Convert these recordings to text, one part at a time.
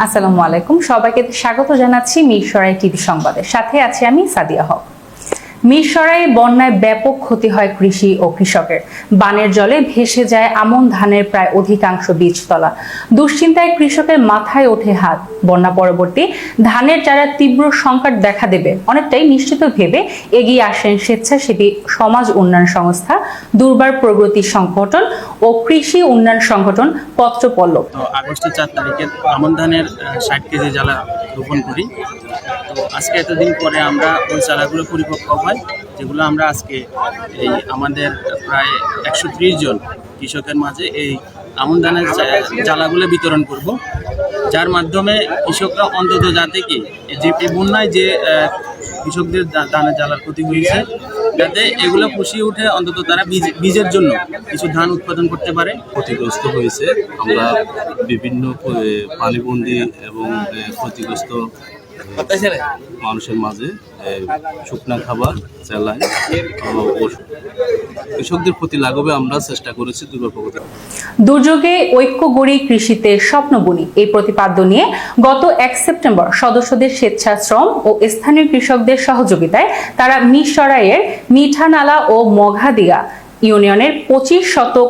আসসালামু আলাইকুম, সবাইকে স্বাগত জানাচ্ছি মিরসরাই টিভি সংবাদের সাথে আছি আমি সাদিয়া হক। মিরসরাই বন্যায় ব্যাপক ক্ষতি হয় কৃষি ও কৃষকের। বানের জলে ভেসে যায় আমন ধানের প্রায় অধিকাংশ বীজতলা। দুশ্চিন্তায় কৃষকের মাথায় ওঠে হাত। বন্যা পরবর্তী ধানের চারা তীব্র সংকট দেখা দেবে অনেকটাই নিশ্চিত ভেবে এগিয়ে আসেন স্বেচ্ছাসেবী সমাজ উন্নয়ন সংস্থা, দুর্বার প্রগতি সংগঠন ও কৃষি উন্নয়ন সংগঠন পত্রপল্লব। আগস্টের 4 তারিখে আমন ধানের 60 কেজি জ্বালা রোপণ করি। তো আজকে এতদিন পরে আমরা ওই চালাগুলো পরিপক্ক হয়, যেগুলো আমরা আজকে এই আমাদের প্রায় 130 জন কৃষকের মাঝে এই আমন ধানের জ্বালাগুলো বিতরণ করব, যার মাধ্যমে কৃষকরা অন্তত যাতে কি যে বন্যায় যে কৃষকদের ধানের জ্বালার ক্ষতি হয়েছে যাতে এগুলো পুষিয়ে উঠে অন্তত তারা বীজের জন্য কিছু ধান উৎপাদন করতে পারে। ক্ষতিগ্রস্ত হয়েছে, আমরা বিভিন্ন পানিবন্দী এবং ক্ষতিগ্রস্ত মানুষের মাঝে শুকনা খাবার, চ্যালাই কৃষকদের প্রতি লাঘবে আমরা চেষ্টা করেছি। দুর্যোগে ঐক্য গড়ি কৃষিতে স্বপ্ন বুনি এই প্রতিপাদ্য নিয়ে গত 1 সেপ্টেম্বর সদস্যদের স্বেচ্ছাশ্রম ও স্থানীয় কৃষকদের সহযোগিতায় তারা মিরসরাইয়ের মিঠানালা ও মঘাদিয়া ইউনিয়নের 25 শতক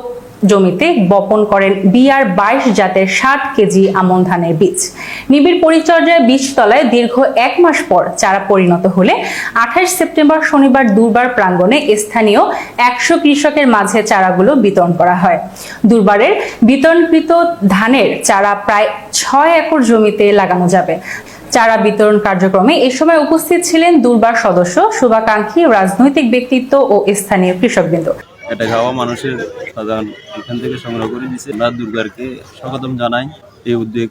জমিতে বপন করেন BR-22 জাতের 60 কেজি আমন ধানের বীজ। নিবিড় পরিচর্যায় বীজতলায় দীর্ঘ 1 মাস পর চারা পরিণত হলে 28 সেপ্টেম্বর শনিবার দুর্বার প্রাঙ্গণে স্থানীয় 100 কৃষকের মাঝে চারাগুলো বিতরণ করা হয়। দুর্বারের বিতরণকৃত ধানের চারা প্রায় 6 একর জমিতে লাগানো যাবে। চারা বিতরণ কার্যক্রমে এ সময় উপস্থিত ছিলেন দুর্বার সদস্য, শুভাকাঙ্ক্ষী, রাজনৈতিক ব্যক্তিত্ব ও স্থানীয় কৃষকবৃন্দ। এটা খাওয়া মানুষের সাধারণ এখান থেকে সংগ্রহ করে দিচ্ছে। আমরা দুর্গারকে স্বাগতম জানাই, এই উদ্যোগ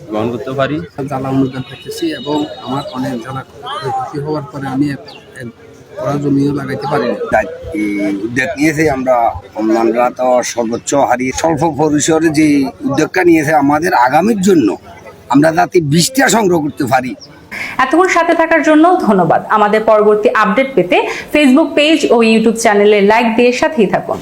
গ্রহণ করতে পারি। জ্বালা অনুদান করতেছি এবং আমার অনেক জ্বালা ক্ষতি হওয়ার পরে আমি জমিও লাগাইতে পারিনি। উদ্যোগ নিয়েছে আমরা তো সর্বোচ্চ হারিয়ে স্বল্প পরিসরে যে উদ্যোগটা নিয়েছে আমাদের আগামীর জন্য আমরা যাতে 20টা সংগ্রহ করতে পারি। এতক্ষণ সাথে থাকার জন্য ধন্যবাদ। আমাদের পরবর্তী আপডেট পেতে ফেসবুক পেজ ও ইউটিউব চ্যানেলে লাইক দিয়ে সাথেই থাকুন।